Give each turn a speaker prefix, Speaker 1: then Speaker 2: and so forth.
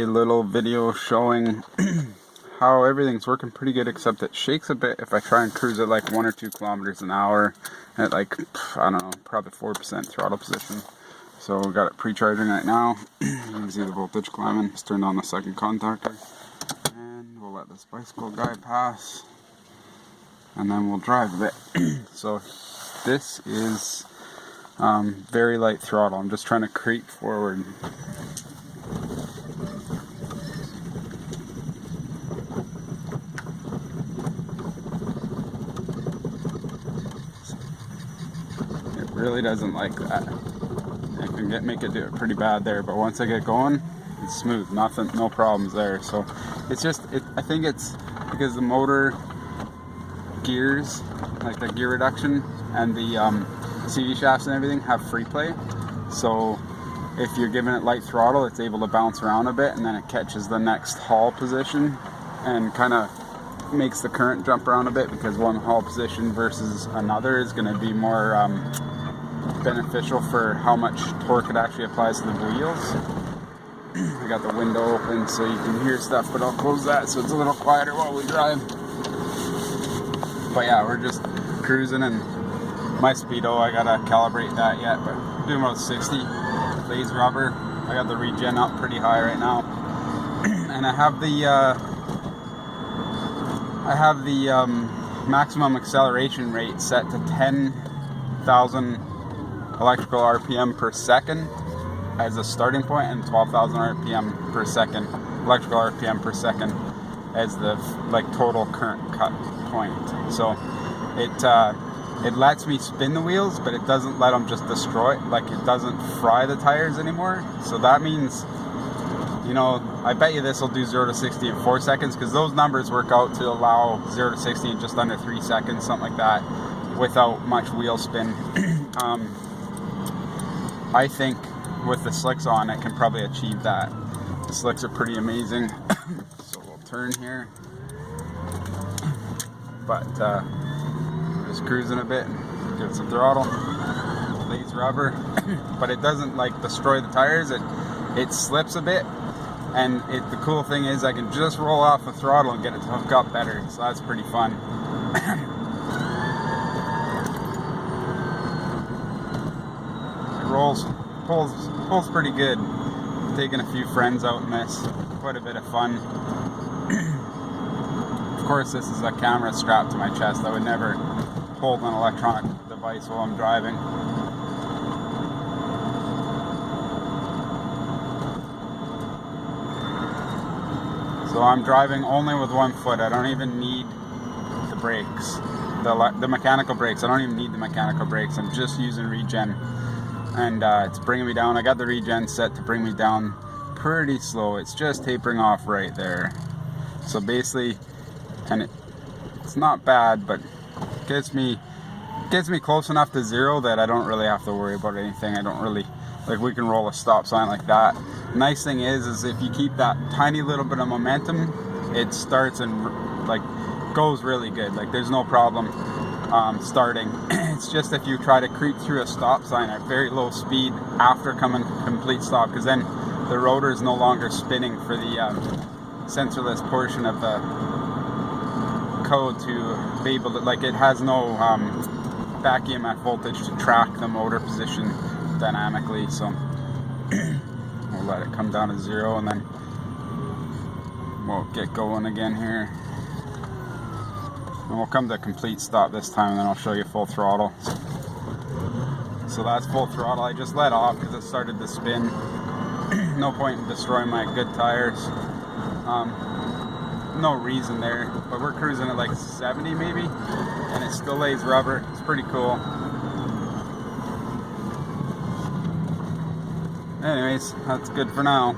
Speaker 1: a little video showing how everything's working pretty good, except it shakes a bit if I try and cruise at like 1 or 2 kilometers an hour at like, I don't know, probably 4% throttle position. So we got it pre-charging right now. You can see the voltage climbing. Just turned on the second contactor, and we'll let this bicycle guy pass, and then we'll drive a bit. So this is very light throttle. I'm just trying to creep forward. It really doesn't like that. I can make it do it pretty bad there, but once I get going, it's smooth. Nothing, no problems there. So it's just, I think it's because the motor gears, like the gear reduction and the CV shafts and everything, have free play. So if you're giving it light throttle, it's able to bounce around a bit, and then it catches the next haul position and kind of makes the current jump around a bit, because one haul position versus another is going to be more beneficial for how much torque it actually applies to the wheels. I got the window open so you can hear stuff, but I'll close that so it's a little quieter while we drive. But yeah, we're just cruising, and my speedo, I gotta calibrate that yet, but I'm doing about 60. Lays rubber. I got the regen up pretty high right now, and I have the maximum acceleration rate set to 10,000 electrical RPM per second as a starting point, and 12,000 RPM per second, electrical RPM per second, as the like total current cut point. So it lets me spin the wheels, but it doesn't let them just destroy, like it doesn't fry the tires anymore. So that means, you know, I bet you this will do 0 to 60 in 4 seconds, because those numbers work out to allow 0 to 60 in just under 3 seconds, something like that, without much wheel spin. I think with the slicks on, it can probably achieve that. The slicks are pretty amazing. So we'll turn here. But we're just cruising a bit, give it some throttle. Lays rubber, but it doesn't like destroy the tires. It slips a bit, and the cool thing is I can just roll off the throttle and get it to hook up better. So that's pretty fun. Pulls pretty good. Taking a few friends out in this, quite a bit of fun. Of course, this is a camera strapped to my chest. I would never hold an electronic device while I'm driving. So I'm driving only with one foot. I don't even need the brakes, the mechanical brakes. I don't even need the mechanical brakes. I'm just using regen. And it's bringing me down. I got the regen set to bring me down pretty slow. It's just tapering off right there. So basically, and it's not bad, but it gets me close enough to 0 that I don't really have to worry about anything. I don't really, like, we can roll a stop sign like that. Nice thing is if you keep that tiny little bit of momentum, it starts and like goes really good. Like, there's no problem starting. It's just if you try to creep through a stop sign at very low speed after coming complete stop, because then the rotor is no longer spinning for the sensorless portion of the code to be able to, like, it has no back EMF voltage to track the motor position dynamically. So we'll let it come down to 0, and then we'll get going again here. And we'll come to a complete stop this time, and then I'll show you full throttle. So that's full throttle. I just let off because it started to spin. No point in destroying my good tires. No reason there, but we're cruising at like 70 maybe, and it still lays rubber. It's pretty cool. Anyways, that's good for now.